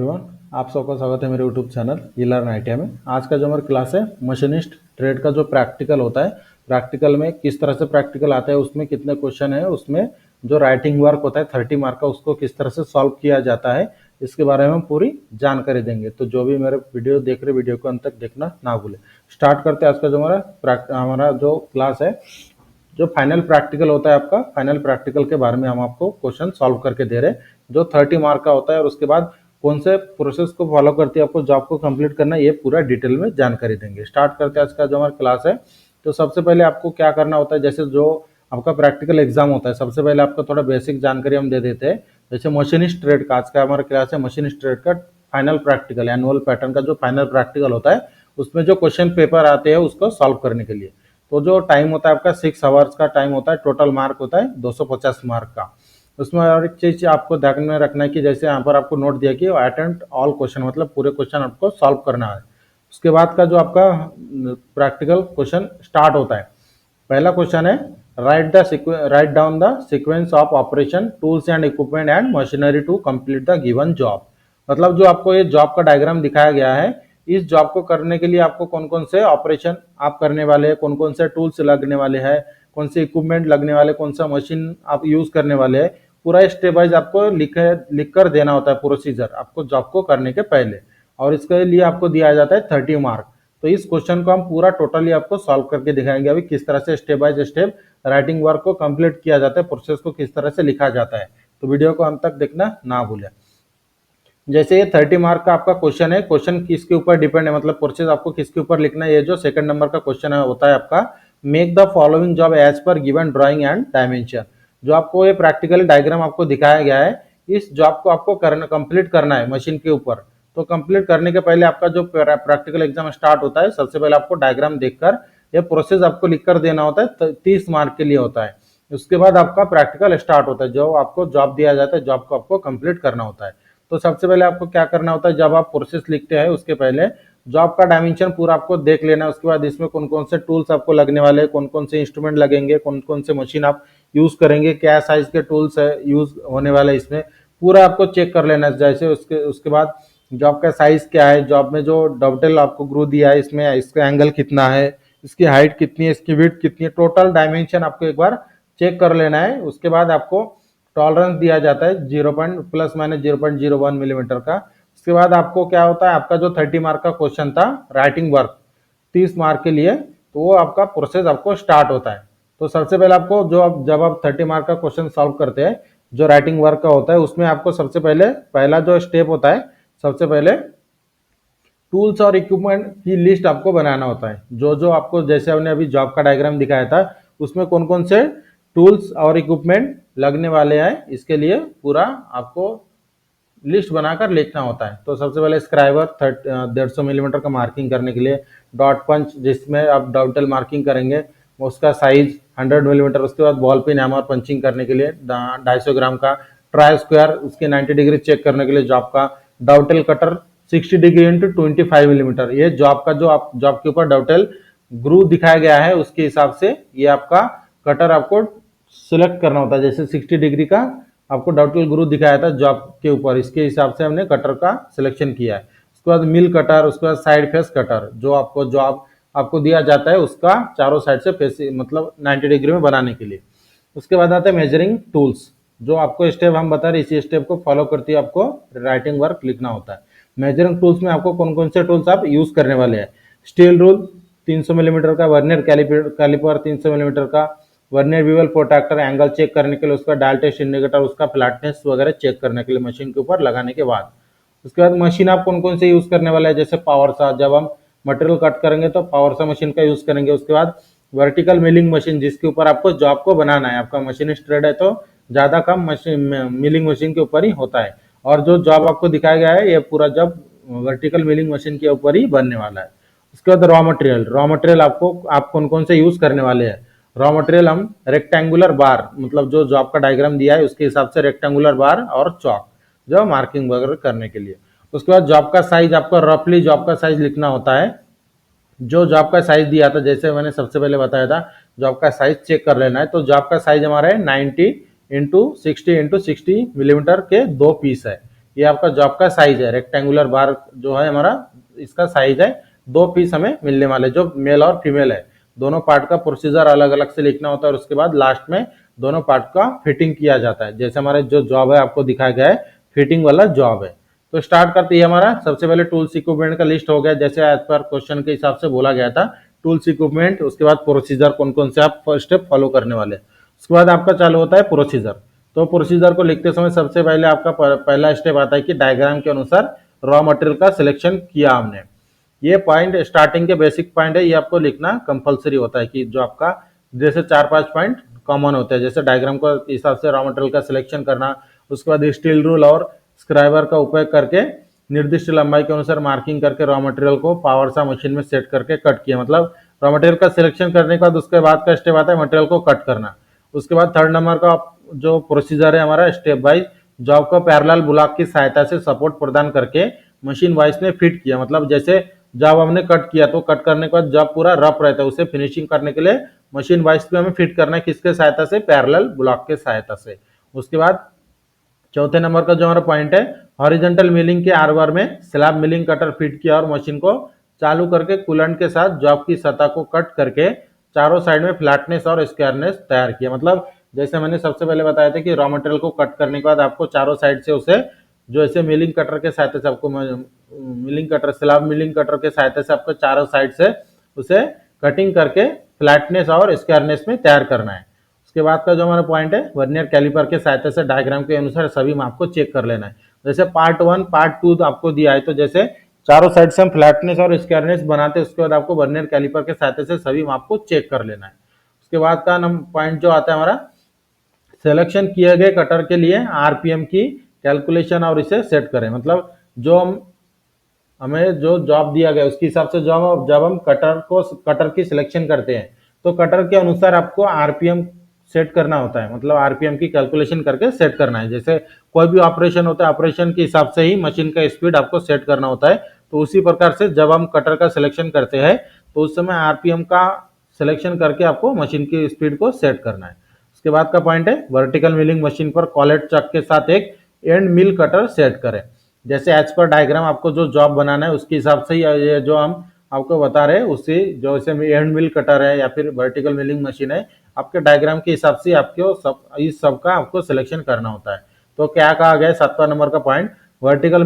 Everyone, आप सबका स्वागत है मेरे यूट्यूब चैनल ई-लर्न आईटीआई में। आज का जो हमारा क्लास है मशीनिस्ट ट्रेड का जो प्रैक्टिकल होता है, प्रैक्टिकल में किस तरह से प्रैक्टिकल आता है, उसमें कितने क्वेश्चन है, उसमें जो राइटिंग वर्क होता है 30 मार्क का, उसको किस तरह से सॉल्व किया जाता है, इसके बारे में हम पूरी जानकारी देंगे। तो जो भी मेरे वीडियो देख रहे वीडियो को अंत तक देखना ना भूले। स्टार्ट करते हैं आज का जो हमारा जो क्लास है। जो फाइनल प्रैक्टिकल होता है आपका, फाइनल प्रैक्टिकल के बारे में हम आपको क्वेश्चन सॉल्व करके दे रहे हैं, जो 30 मार्क का होता है। और उसके बाद कौन से प्रोसेस को फॉलो करती है आपको जॉब को कंप्लीट करना है, ये पूरा डिटेल में जानकारी देंगे। स्टार्ट करते हैं आज का जो हमारा क्लास है। तो सबसे पहले आपको क्या करना होता है, जैसे जो आपका प्रैक्टिकल एग्जाम होता है, सबसे पहले आपको थोड़ा बेसिक जानकारी हम दे देते हैं। जैसे मशीनिस्ट ट्रेड का आज का हमारा क्लास है, मशीनिस्ट ट्रेड का फाइनल प्रैक्टिकल, एनुअल पैटर्न का जो फाइनल प्रैक्टिकल होता है, उसमें जो क्वेश्चन पेपर आते हैं उसको सॉल्व करने के लिए। तो जो टाइम होता है आपका 6 आवर्स का टाइम होता है, टोटल मार्क होता है 250 मार्क का। उसमें और एक चीज आपको ध्यान में रखना है कि जैसे यहाँ पर आपको नोट दिया कि अटेम्प्ट ऑल क्वेश्चन, मतलब पूरे क्वेश्चन आपको सॉल्व करना है। उसके बाद का जो आपका प्रैक्टिकल क्वेश्चन स्टार्ट होता है। पहला क्वेश्चन है write down the sequence of operation tools and equipment and machinery to complete the given job. मतलब जो आपको ये जॉब का डायग्राम दिखाया गया है, इस जॉब को करने के लिए आपको कौन कौन से ऑपरेशन आप करने वाले हैं, कौन कौन से टूल्स लगने वाले हैं, कौन से इक्विपमेंट लगने वाले, कौन सा मशीन आप यूज करने वाले हैं, पूरा स्टेप वाइज आपको लिख कर देना होता है प्रोसीजर आपको जॉब को करने के पहले। और इसके लिए आपको दिया जाता है 30 मार्क। तो इस क्वेश्चन को हम पूरा टोटली आपको सॉल्व करके दिखाएंगे अभी, किस तरह से step by step writing work को कंप्लीट किया जाता है, प्रोसेस को किस तरह से लिखा जाता है। तो वीडियो को अंत तक देखना ना भूलें। जैसे ये 30 मार्क का आपका क्वेश्चन है, क्वेश्चन किसके ऊपर डिपेंड है, मतलब प्रोसेस आपको किसके ऊपर लिखना है। ये जो सेकंड नंबर का क्वेश्चन है होता है आपका, make the following job as per given drawing and dimension. जो आपको ये प्रैक्टिकल डायग्राम आपको दिखाया गया है, इस जॉब को आपको करना कंप्लीट करना है मशीन के ऊपर। तो कंप्लीट करने के पहले आपका जो प्रैक्टिकल एग्जाम स्टार्ट होता है, सबसे पहले आपको डायग्राम देखकर ये प्रोसेस आपको लिख कर देना होता है, 30 मार्क के लिए होता है। उसके बाद आपका प्रैक्टिकल स्टार्ट होता है, जो आपको जॉब दिया जाता है, जॉब को आपको कंप्लीट करना होता है। तो सबसे पहले आपको क्या करना होता है, जब आप प्रोसेस लिखते हैं उसके पहले जॉब का डायमेंशन पूरा आपको देख लेना है। उसके बाद इसमें कौन कौन से टूल्स आपको लगने वाले हैं, कौन कौन से इंस्ट्रूमेंट लगेंगे, कौन कौन से मशीन आप यूज करेंगे, क्या साइज के टूल्स है यूज होने वाले, इसमें पूरा आपको चेक कर लेना है। जैसे उसके बाद जॉब का साइज क्या है, जॉब में जो डबटेल आपको ग्रू दिया है, इसमें इसका एंगल कितना है, इसकी हाइट कितनी है, इसकी विड्थ कितनी है, टोटल डायमेंशन आपको एक बार चेक कर लेना है। उसके बाद आपको टॉलरेंस दिया जाता है 0.± 0.01 मिलीमीटर का। उसके बाद आपको क्या होता है, आपका जो 30 मार्क का क्वेश्चन था राइटिंग वर्क 30 मार्क के लिए, तो वो आपका प्रोसेस आपको स्टार्ट होता है। तो सबसे पहले आपको जब आप 30 मार्क का क्वेश्चन सॉल्व करते हैं, जो राइटिंग वर्क का होता है, उसमें आपको सबसे पहले पहला जो स्टेप होता है, सबसे पहले टूल्स और इक्विपमेंट की लिस्ट आपको बनाना होता है। जो जो आपको, जैसे हमने अभी जॉब का डायग्राम दिखाया था, उसमें कौन कौन से टूल्स और इक्विपमेंट लगने वाले हैं, इसके लिए पूरा आपको लिस्ट बनाकर लिखना होता है। तो सबसे पहले स्क्राइबर 150 मिलीमीटर का मार्किंग करने के लिए, डॉट पंच जिसमें आप डॉटल मार्किंग करेंगे, उसका साइज 100 मिलीमीटर। उसके बाद बॉल पिन हैमर पंचिंग करने के लिए 250 ग्राम का, ट्राई स्क्वायर उसके 90 डिग्री चेक करने के लिए जॉब का, dotted cutter 60 degree into 25 millimetre. ये जॉब का जो आप जॉब के ऊपर डॉटल ग्रू दिखाया गया है उसके हिसाब से ये आपका कटर आपको सिलेक्ट करना होता है। जैसे 60 डिग्री का आपको डॉटल ग्रू दिखाया था जॉब के ऊपर, इसके हिसाब से हमने कटर का सिलेक्शन किया है। उसके बाद मिल कटर, उसके बाद साइड फेस कटर, जो आपको जॉब आपको दिया जाता है उसका चारों साइड से फेस मतलब 90 डिग्री में बनाने के लिए। उसके बाद आता है मेजरिंग टूल्स, जो आपको स्टेप हम बता रहे इसी स्टेप को फॉलो करती है आपको राइटिंग वर्क लिखना होता है। मेजरिंग टूल्स में आपको कौन कौन से टूल्स आप यूज करने वाले हैं, स्टील रूल 300 मिलीमीटर का, वर्नियर कैलिपर 300 मिलीमीटर का, वर्नियर बीवल प्रोट्रैक्टर एंगल चेक करने के लिए, उसका डायल टेस्ट इंडिकेटर, उसका फ्लैटनेस वगैरह चेक करने के लिए मशीन के ऊपर लगाने के बाद। उसके बाद मशीन आप कौन कौन से यूज करने वाले हैं, जैसे पावर सा, जब हम मटेरियल कट करेंगे तो पावर सा मशीन का यूज करेंगे। उसके बाद वर्टिकल मिलिंग मशीन, जिसके ऊपर आपको जॉब को बनाना है, आपका मशीनिस्ट ट्रेड है तो ज्यादा काम मशीन मिलिंग मशीन के ऊपर ही होता है। और जो जॉब आपको दिखाया गया है ये पूरा जॉब वर्टिकल मिलिंग मशीन के ऊपर ही बनने वाला है। उसके बाद रॉ मटेरियल आपको आप कौन कौन से यूज करने वाले हैं। रॉ मटेरियल हम रेक्टेंगुलर बार, मतलब जो जॉब का डायग्राम दिया है उसके हिसाब से रेक्टेंगुलर बार और चौक जो मार्किंग वगैरह करने के लिए। उसके बाद जॉब का साइज आपको रफली जॉब का साइज लिखना होता है। जो जॉब का साइज दिया था, जैसे मैंने सबसे पहले बताया था, जॉब का साइज चेक कर लेना है। तो जॉब का साइज हमारा है 90 इंटू 60 मिलीमीटर के 2 पीस है। ये आपका जॉब का साइज है, रेक्टेंगुलर बार जो है हमारा इसका साइज है। 2 पीस हमें मिलने वाले, जो मेल और फीमेल है, दोनों पार्ट का प्रोसीजर अलग अलग से लिखना होता है और उसके बाद लास्ट में दोनों पार्ट का फिटिंग किया जाता है। जैसे हमारे जो जॉब है आपको दिखाया गया है, फिटिंग वाला जॉब है। तो स्टार्ट करते ही हमारा सबसे पहले टूल्स इक्विपमेंट का लिस्ट हो गया, जैसे एज पर क्वेश्चन के हिसाब से बोला गया था। टूल्स इक्विपमेंट, उसके बाद प्रोसीजर कौन कौन से आप फर्स्ट स्टेप फॉलो करने वाले, उसके बाद आपका चालू होता है प्रोसीजर। तो प्रोसीजर को लिखते समय सबसे पहले आपका पहला स्टेप आता है कि डायग्राम के अनुसार रॉ मटेरियल का सिलेक्शन किया हमने। ये पॉइंट स्टार्टिंग के बेसिक पॉइंट है, ये आपको लिखना कंपलसरी होता है कि जो आपका जैसे 4-5 पॉइंट कॉमन होते हैं, जैसे डायग्राम के हिसाब से रॉ मटेरियल का सिलेक्शन करना, उसके बाद स्टील रूल और स्क्राइबर का उपयोग करके निर्दिष्ट लंबाई के अनुसार मार्किंग करके रॉ मटेरियल को पावर सा मशीन में सेट करके कट किया। मतलब रॉ मटेरियल का सिलेक्शन करने के बाद उसके बाद का स्टेप आता है मटेरियल को कट करना। उसके बाद थर्ड नंबर का जो प्रोसीजर है हमारा स्टेप वाइज, जॉब को पैरेलल ब्लॉक की सहायता से सपोर्ट प्रदान करके मशीन वाइज में फिट किया। मतलब जैसे जॉब हमने कट किया तो कट करने के बाद जॉब पूरा रफ रहता है, उसे फिनिशिंग करने के लिए मशीन वाइज पे हमें फिट करना है, किसके सहायता से, पैरेलल ब्लॉक के सहायता से। उसके बाद चौथे नंबर का जो हमारा पॉइंट है, हॉरिजॉन्टल मिलिंग के आर बार में स्लैब मिलिंग कटर फिट किया और मशीन को चालू करके कूलेंट के साथ जॉब की सतह को कट करके चारों साइड में फ्लैटनेस और स्क्वायरनेस तैयार किया। मतलब जैसे मैंने सबसे पहले बताया था कि रॉ मटेरियल को कट करने के बाद आपको चारों साइड से उसे जो ऐसे मिलिंग कटर के सहायता से आपको milling cutter, slab milling cutter के सहायता से आपको चारों साइड से उसे कटिंग करके फ्लैटनेस और स्क्वायरनेस में तैयार करना है। उसके बाद का जो हमारा पॉइंट है, वर्नियर कैलिपर के सहायता से डायग्राम के अनुसार सभी माप को चेक कर लेना है। जैसे पार्ट 1 पार्ट 2 तो आपको दिया है, तो जैसे चारों साइड से हम फ्लैटनेस और स्क्वायरनेस बनाते हैं, उसके बाद आपको वर्नियर कैलिपर के सहायता से सभी माप को चेक कर लेना है। उसके बाद का पॉइंट जो आता है हमारा, सिलेक्शन किए गए कटर के लिए आरपीएम की कैलकुलेशन और इसे सेट करें। मतलब जो हमें जो जॉब दिया गया उसके हिसाब से जब हम कटर की सिलेक्शन करते हैं तो कटर के अनुसार आपको आरपीएम सेट करना होता है। मतलब आरपीएम की कैलकुलेशन करके सेट करना है। जैसे कोई भी ऑपरेशन होता है, ऑपरेशन के हिसाब से ही मशीन का स्पीड आपको सेट करना होता है। तो उसी प्रकार से जब हम कटर का सिलेक्शन करते हैं तो उस समय आरपीएम का सिलेक्शन करके आपको मशीन की स्पीड को सेट करना है। उसके बाद का पॉइंट है, वर्टिकल मिलिंग मशीन पर कॉलेट चक के साथ एक एंड मिल कटर सेट करें। जैसे एज पर डायग्राम आपको जो जॉब बनाना है उसके हिसाब से ये जो हम आपको बता रहे हैं उससे, जो इसे एंड मिल कटर है या फिर वर्टिकल मिलिंग मशीन है, आपके डायग्राम के हिसाब से आपको इस सब का आपको सिलेक्शन करना होता है। तो क्या कहा गया है 7वां नंबर का पॉइंट, वर्टिकल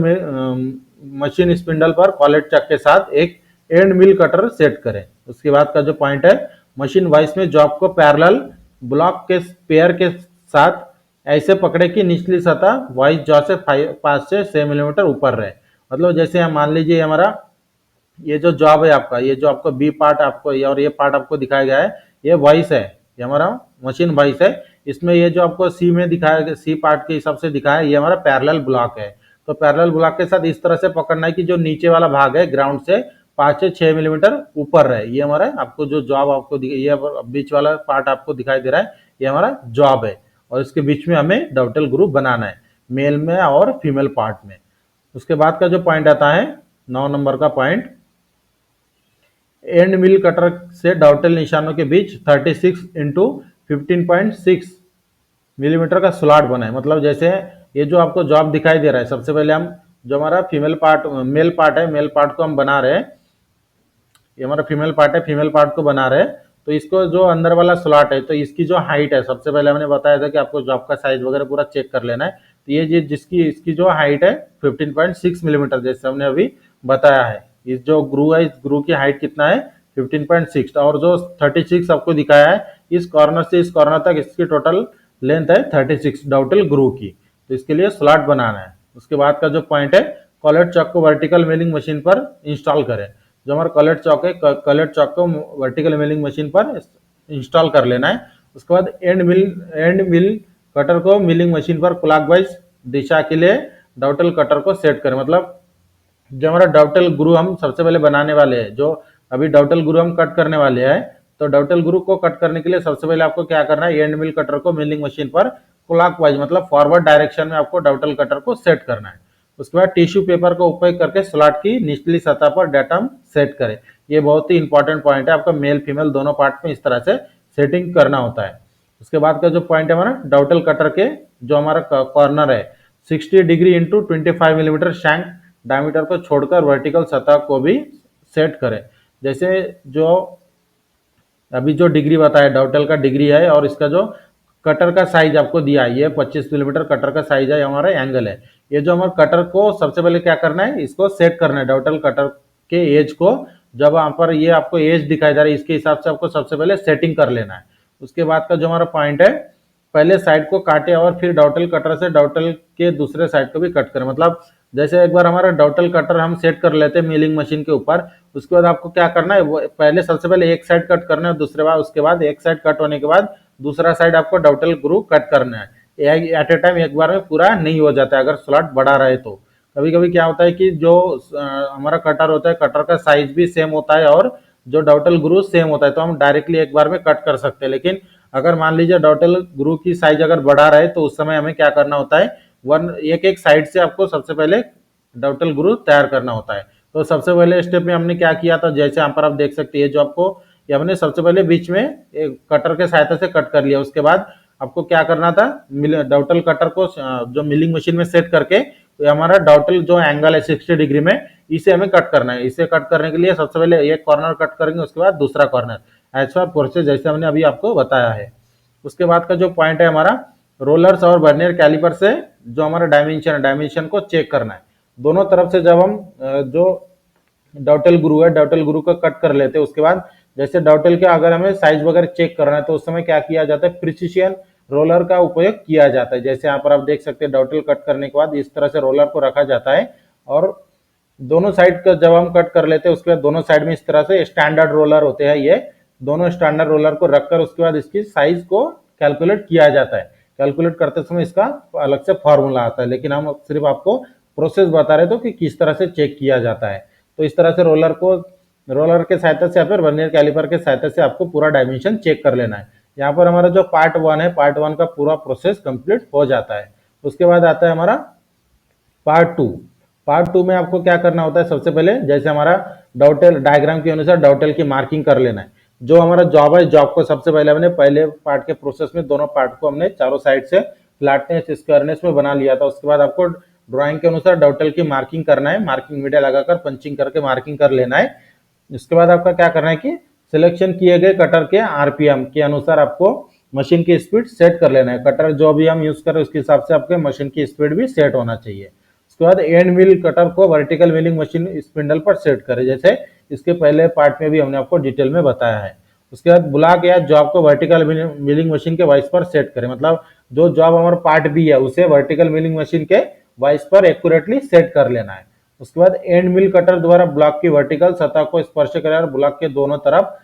मशीन स्पिंडल पर कॉलेट चक के साथ एक एंड मिल कटर सेट करें। उसके बाद का जो पॉइंट है, मशीन वाइस में जॉब को पैरेलल ब्लॉक के पेयर के साथ ऐसे पकड़े कि निचली सतह वाइस जॉ से 5 से 6 मिलीमीटर ऊपर रहे। मतलब जैसे हम मान लीजिए हमारा ये जो जॉब है आपका, ये जो आपको बी पार्ट आपको और ये पार्ट आपको दिखाया गया है, ये वाइस है, ये हमारा मशीन वाइस है। इसमें ये जो आपको सी में दिखाया, सी पार्ट के हिसाब से दिखाया है, ये हमारा पैरेलल ब्लॉक है। तो पैरेलल ब्लॉक के साथ इस तरह से पकड़ना है कि जो नीचे वाला भाग है ग्राउंड से 5 से 6 मिलीमीटर ऊपर रहे। ये हमारा आपको जो जॉब आपको ये बीच वाला पार्ट आपको दिखाई दे रहा है, ये हमारा जॉब है। और इसके बीच में हमें डॉटेल ग्रुप बनाना है, मेल में और फीमेल पार्ट में। उसके बाद का जो पॉइंट आता है 9 नंबर का पॉइंट, एंड मिल कटर से डॉटेल निशानों के बीच 36 इंटू 15.6 मिलीमीटर का स्लॉट बना है। मतलब जैसे ये जो आपको जॉब दिखाई दे रहा है, सबसे पहले हम जो हमारा मेल पार्ट है, मेल पार्ट को हम बना रहे हैं, ये हमारा फीमेल पार्ट है, फीमेल पार्ट को बना रहे हैं। तो इसको जो अंदर वाला स्लॉट है, तो इसकी जो हाइट है, सबसे पहले हमने बताया था कि आपको जॉब का साइज वगैरह पूरा चेक कर लेना है। तो ये जिसकी इसकी जो हाइट है 15.6 मिलीमीटर, जैसे हमने अभी बताया है। इस जो ग्रू है, इस ग्रू की हाइट कितना है 15.6, और जो 36 आपको दिखाया है, इस कॉर्नर से इस कॉर्नर तक इसकी टोटल लेंथ है 36 डॉटेल ग्रू की। तो इसके लिए स्लॉट बनाना है। उसके बाद का जो पॉइंट है, कॉलेट चॉक को वर्टिकल मिलिंग मशीन पर इंस्टॉल करें। जो हमारा कलेट चॉक है, कलेट चॉक को वर्टिकल मिलिंग मशीन पर इंस्टॉल कर लेना है। उसके बाद एंड मिल कटर को मिलिंग मशीन पर क्लॉकवाइज दिशा के लिए डॉटेल कटर को सेट करें। मतलब जो हमारा डॉटेल ग्रू हम सबसे पहले बनाने वाले हैं, जो अभी डॉटेल ग्रू हम कट करने वाले हैं, तो डॉटेल ग्रू को कट करने के लिए सबसे पहले आपको क्या करना है, एंड मिल कटर को मिलिंग मशीन पर क्लॉकवाइज मतलब फॉरवर्ड डायरेक्शन में आपको डॉटेल कटर को सेट करना है। उसके बाद टिश्यू पेपर का उपयोग करके स्लॉट की निचली सतह पर डेटम सेट करें। ये बहुत ही इंपॉर्टेंट पॉइंट है, आपका मेल फीमेल दोनों पार्ट में इस तरह से सेटिंग करना होता है। उसके बाद का जो पॉइंट है हमारा, डॉटेल कटर के जो हमारा कॉर्नर है, 60 degree into 25 millimetre shank diameter को छोड़कर वर्टिकल सतह को भी सेट करें। जैसे जो अभी जो डिग्री बताया डॉटेल का डिग्री है और इसका जो कटर का साइज आपको दिया है, ये 25 मिलीमीटर कटर का साइज है, हमारा एंगल है। ये जो हमारे कटर को सबसे पहले क्या करना है, इसको सेट करना है डॉटेल कटर के एज को। जब यहाँ पर ये आपको एज दिखाई दे रहा है, इसके हिसाब से आपको सबसे पहले सेटिंग कर लेना है। उसके बाद का जो हमारा पॉइंट है, पहले साइड को काटे और फिर डॉटेल कटर से डॉटेल के दूसरे साइड को भी कट करें। मतलब जैसे एक बार हमारा डॉटेल कटर हम सेट कर लेते हैं मिलिंग मशीन के ऊपर, उसके बाद आपको क्या करना है, वो पहले सबसे पहले एक साइड कट करना है, दूसरे बार उसके बाद एक साइड कट होने के बाद दूसरा साइड आपको डॉटेल ग्रू कट करना है। एट ए टाइम एक बार में पूरा नहीं हो जाता है अगर स्लॉट बड़ा रहे तो। कभी कभी क्या होता है कि जो हमारा कटर होता है, कटर का साइज भी सेम होता है और जो डॉटेल ग्रू सेम होता है, तो हम डायरेक्टली एक बार में कट कर सकते हैं। लेकिन अगर मान लीजिए डॉटेल ग्रू की साइज अगर बढ़ा रहे तो उस समय हमें क्या करना होता है, एक एक साइड से आपको सबसे पहले डॉटेल ग्रू तैयार करना होता है। तो सबसे पहले स्टेप में हमने क्या किया था, जैसे यहाँ पर आप देख सकते हैं, जो आपको ये हमने सबसे पहले बीच में एक कटर के सहायता से कट कर लिया। उसके बाद आपको क्या करना था, डॉटेल कटर को जो मिलिंग मशीन में सेट करके हमारा डॉटेल जो एंगल है 60 डिग्री में, इसे हमें कट करना है। इसे कट करने के लिए सबसे पहले एक कॉर्नर कट करेंगे, उसके बाद दूसरा कॉर्नर, ऐसा प्रोसेस जैसे हमने अभी आपको बताया है। उसके बाद का जो पॉइंट है हमारा, रोलर्स और वर्नियर कैलिपर से जो हमारा डायमेंशन को चेक करना है। दोनों तरफ से जब हम जो डॉटेल ग्रू है, डॉटेल ग्रू को कट कर लेते हैं, उसके बाद जैसे डॉटेल के अगर हमें साइज वगैरह चेक करना है तो उस समय क्या किया जाता है, प्रिसिशन रोलर का उपयोग किया जाता है। जैसे यहाँ पर आप देख सकते हैं, डॉटेल कट करने के बाद इस तरह से रोलर को रखा जाता है और दोनों साइड का जब हम कट कर लेते हैं उसके बाद दोनों साइड में इस तरह से स्टैंडर्ड रोलर होते हैं, ये दोनों स्टैंडर्ड रोलर को रखकर उसके बाद इसकी साइज को कैलकुलेट किया जाता है। कैलकुलेट करते समय इसका अलग से फॉर्मूला आता है, लेकिन हम सिर्फ आपको प्रोसेस बता रहे थे कि किस तरह से चेक किया जाता है। तो इस तरह से रोलर के सहायता से या फिर वर्नियर कैलिपर के सहायता से आपको पूरा डायमेंशन चेक कर लेना है। यहाँ पर हमारा जो पार्ट 1 है, पार्ट 1 का पूरा प्रोसेस कंप्लीट हो जाता है। उसके बाद आता है हमारा पार्ट 2। पार्ट 2 में आपको क्या करना होता है, सबसे पहले जैसे हमारा डॉटेल डायग्राम के अनुसार डॉटेल की मार्किंग कर लेना है। जो हमारा जॉब है, जॉब को सबसे पहले हमने पहले पार्ट के प्रोसेस में दोनों पार्ट को हमने चारों साइड से फ्लैटनेस स्क्वायरनेस में बना लिया था। उसके बाद आपको ड्राइंग के अनुसार डॉटेल की मार्किंग करना है, मार्किंग मीडिया लगाकर पंचिंग करके मार्किंग कर लेना है। इसके बाद आपका क्या करना है कि सिलेक्शन किए गए कटर के आरपीएम के अनुसार आपको मशीन की स्पीड सेट कर लेना है। कटर जो भी हम यूज करें उसके हिसाब से आपके मशीन की स्पीड भी सेट होना चाहिए। उसके बाद एंड मिल कटर को वर्टिकल मिलिंग मशीन स्पिंडल पर सेट करें, जैसे इसके पहले पार्ट में भी हमने आपको डिटेल में बताया है। उसके बाद ब्लॉक या जॉब को वर्टिकल मिलिंग मशीन के वाइस पर सेट करें, मतलब जो जॉब हमारा पार्ट बी है उसे वर्टिकल मिलिंग मशीन के वाइस पर एक्यूरेटली सेट कर लेना है। उसके बाद एंड मिल कटर द्वारा ब्लॉक की वर्टिकल सतह को स्पर्श करें और ब्लॉक के दोनों तरफ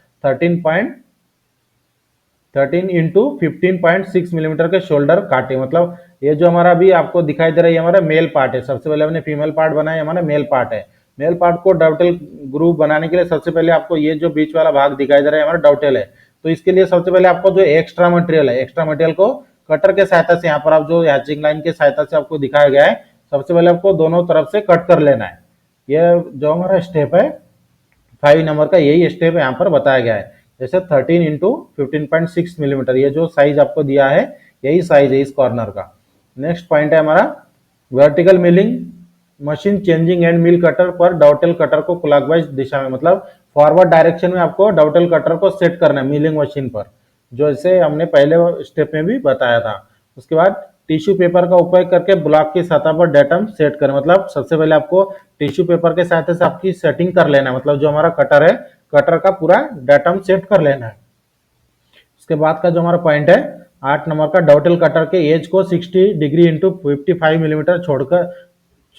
13 इंटू 15.6 मिलीमीटर के शोल्डर काटे। मतलब ये जो हमारा अभी आपको दिखाई दे रहा है, ये हमारा मेल पार्ट है। सबसे पहले हमने फीमेल पार्ट बनाया, हमारा मेल पार्ट है। मेल पार्ट को डॉटेल ग्रूव बनाने के लिए सबसे पहले आपको ये जो बीच वाला भाग दिखाई दे रहा है हमारा डॉटेल है। तो इसके लिए सबसे पहले आपको जो एक्स्ट्रा मटेरियल है, एक्स्ट्रा मटेरियल को कटर के सहायता से, यहाँ पर आप जो हैचिंग लाइन के सहायता से आपको दिखाया गया है, सबसे पहले आपको दोनों तरफ से कट कर लेना है। ये जो हमारा स्टेप है 5 नंबर का, यही स्टेप यहाँ पर बताया गया है। जैसे 13 इंटू 15.6 मिलीमीटर, ये जो साइज आपको दिया है यही साइज है इस कॉर्नर का। नेक्स्ट पॉइंट है हमारा vertical milling machine changing and mill cutter पर डॉटेल कटर को क्लॉकवाइज दिशा में, मतलब फॉरवर्ड डायरेक्शन में आपको डॉटेल कटर को सेट करना है मिलिंग मशीन पर, जैसे हमने पहले स्टेप में भी बताया था। उसके बाद टिश्यू पेपर का उपयोग करके ब्लॉक की सतह पर डेटम सेट करें, मतलब सबसे पहले आपको टिश्यू पेपर के सहायता से आपकी सेटिंग कर लेना है, मतलब जो हमारा कटर है, कटर का पूरा डेटम सेट कर लेना है। उसके बाद का जो हमारा पॉइंट है 8 नंबर का, डॉटेल कटर के एज को 60 डिग्री इंटू 55 मिलीमीटर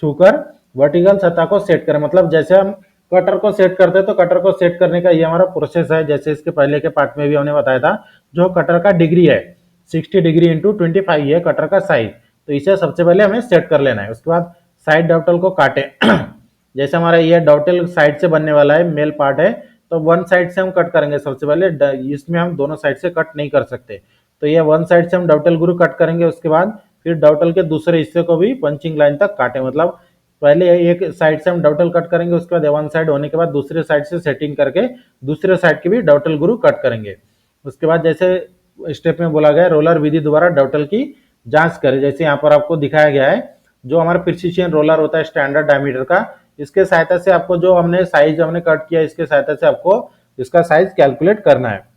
छूकर वर्टिकल सतह को सेट करें। मतलब जैसे हम कटर को सेट करते हैं तो कटर को सेट करने का ये हमारा प्रोसेस है, जैसे इसके पहले के पार्ट में भी हमने बताया था। जो कटर का डिग्री है 60 डिग्री इंटू 25 है कटर का साइज, तो इसे सबसे पहले हमें सेट कर लेना है। उसके बाद साइड डॉटेल को काटे जैसे हमारा ये डॉटेल साइड से बनने वाला है, मेल पार्ट है, तो वन साइड से हम कट करेंगे सबसे पहले, इसमें हम दोनों साइड से कट नहीं कर सकते, तो ये वन साइड से हम डॉटेल ग्रू कट करेंगे। उसके बाद फिर डॉटेल के दूसरे हिस्से को भी पंचिंग लाइन तक काटे, मतलब पहले एक साइड से हम डॉटेल कट करेंगे, उसके बाद वन साइड होने के बाद दूसरे साइड से सेटिंग करके दूसरे साइड के भी डॉटेल ग्रू कट करेंगे। उसके बाद जैसे स्टेप में बोला गया रोलर विधि द्वारा डॉटेल की जांच करें, जैसे यहाँ पर आपको दिखाया गया है जो हमारा प्रिसिशन रोलर होता है स्टैंडर्ड डायमीटर का, इसके सहायता से आपको जो हमने साइज हमने कट किया इसके सहायता से आपको इसका साइज कैलकुलेट करना है।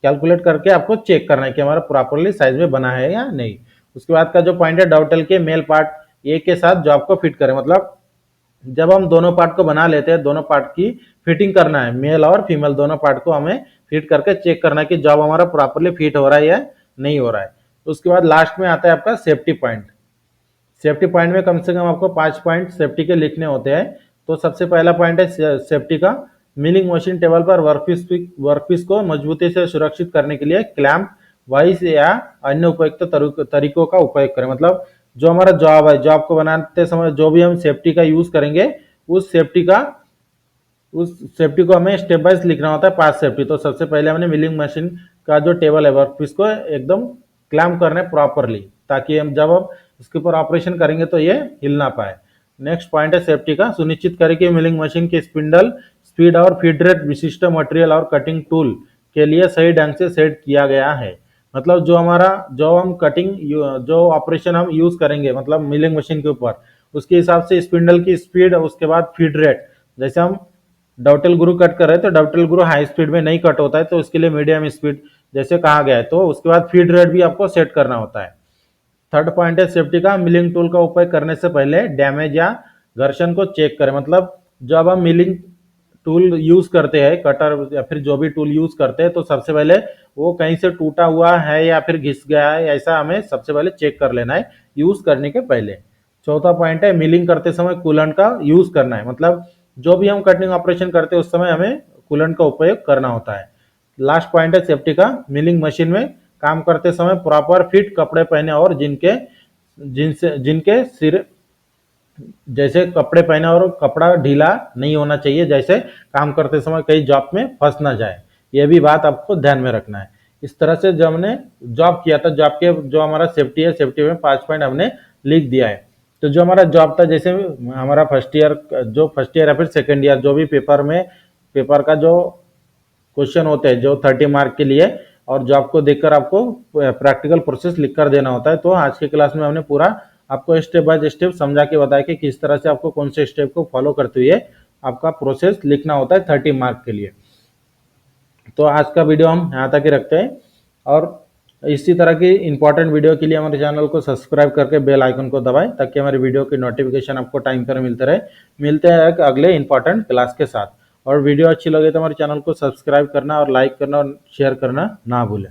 कैलकुलेट करके आपको चेक करना है कि हमारा प्रॉपरली साइज में बना है या नहीं। उसके बाद का जो पॉइंट है डॉवटेल के मेल पार्ट ए के साथ जॉब को फिट करें, मतलब जब हम दोनों पार्ट को बना लेते हैं दोनों पार्ट की फिटिंग करना है, मेल और फीमेल दोनों पार्ट को हमें फिट करके चेक करना है कि जॉब हमारा प्रॉपरली फिट हो रहा है या नहीं हो रहा है। उसके बाद लास्ट में आता है आपका सेफ्टी पॉइंट। सेफ्टी पॉइंट में कम से कम आपको 5 पॉइंट सेफ्टी के लिखने होते हैं। तो सबसे पहला पॉइंट है सेफ्टी का, मिलिंग मशीन टेबल पर वर्कपीस को मजबूती से सुरक्षित करने के लिए क्लैंप वाइस या अन्य उपयुक्त तरीकों का उपयोग करें। मतलब जो हमारा जॉब है, जॉब को बनाते समय जो भी हम सेफ्टी का यूज करेंगे उस सेफ्टी को हमें स्टेप बाय लिखना होता है 5 सेफ्टी। तो सबसे पहले हमने मिलिंग मशीन का जो टेबल है वर्कपीस को एकदम क्लैम्प करना है प्रॉपरली, ताकि हम जब हम इसके ऊपर ऑपरेशन करेंगे तो ये हिल ना पाए। नेक्स्ट पॉइंट है सेफ्टी का, सुनिश्चित करें कि मिलिंग मशीन की स्पिंडल स्पीड और फीड रेट विशिष्ट मटेरियल और कटिंग टूल के लिए सही ढंग से सेट किया गया है। मतलब जो हम कटिंग जो ऑपरेशन हम यूज करेंगे मतलब मिलिंग मशीन के ऊपर, उसके हिसाब से स्पिंडल की स्पीड, उसके बाद फीड रेट, जैसे हम डॉवटेल ग्रू कट कर रहे हैं तो डॉवटेल ग्रू हाई स्पीड में नहीं कट होता है, तो उसके लिए मीडियम स्पीड जैसे कहा गया है। तो उसके बाद फीड रेट भी आपको सेट करना होता है। थर्ड पॉइंट है सेफ्टी का, मिलिंग टूल का उपयोग करने से पहले डैमेज या घर्षण को चेक करें। मतलब जब हम मिलिंग टूल यूज करते हैं, कटर या फिर जो भी टूल यूज करते हैं, तो सबसे पहले वो कहीं से टूटा हुआ है या फिर घिस गया है, ऐसा हमें सबसे पहले चेक कर लेना है यूज करने के पहले। चौथा पॉइंट है मिलिंग करते समय कूलेंट का यूज करना है। मतलब जो भी हम कटिंग ऑपरेशन करते हैं उस समय हमें कूलेंट का उपयोग करना होता है। लास्ट पॉइंट है सेफ्टी का, मिलिंग मशीन में काम करते समय प्रॉपर फिट कपड़े पहने और जिनके सिर जैसे कपड़े पहने और कपड़ा ढीला नहीं होना चाहिए, जैसे काम करते समय कहीं जॉब में फंस ना जाए। यह भी बात आपको ध्यान में रखना है। इस तरह से जब हमने जॉब किया था, जॉब के जो हमारा सेफ्टी है, सेफ्टी में 5 पॉइंट हमने लिख दिया है। तो जो हमारा जॉब था, जैसे हमारा फर्स्ट ईयर या फिर सेकेंड ईयर जो भी पेपर का जो क्वेश्चन होते हैं जो 30 मार्क के लिए, और जॉब को देखकर आपको प्रैक्टिकल प्रोसेस लिख कर देना होता है। तो आज की क्लास में हमने पूरा आपको स्टेप बाय स्टेप समझा के बताया कि किस तरह से आपको कौन से स्टेप को फॉलो करते हुए आपका प्रोसेस लिखना होता है 30 मार्क के लिए। तो आज का वीडियो हम यहाँ तक ही रखते हैं, और इसी तरह की इंपॉर्टेंट वीडियो के लिए हमारे चैनल को सब्सक्राइब करके बेल आइकन को दबाएं, ताकि हमारे वीडियो की नोटिफिकेशन आपको टाइम पर मिलते रहे। मिलते हैं एक अगले इंपॉर्टेंट क्लास के साथ। और वीडियो अच्छी लगे तो हमारे चैनल को सब्सक्राइब करना और लाइक करना और शेयर करना ना भूलें।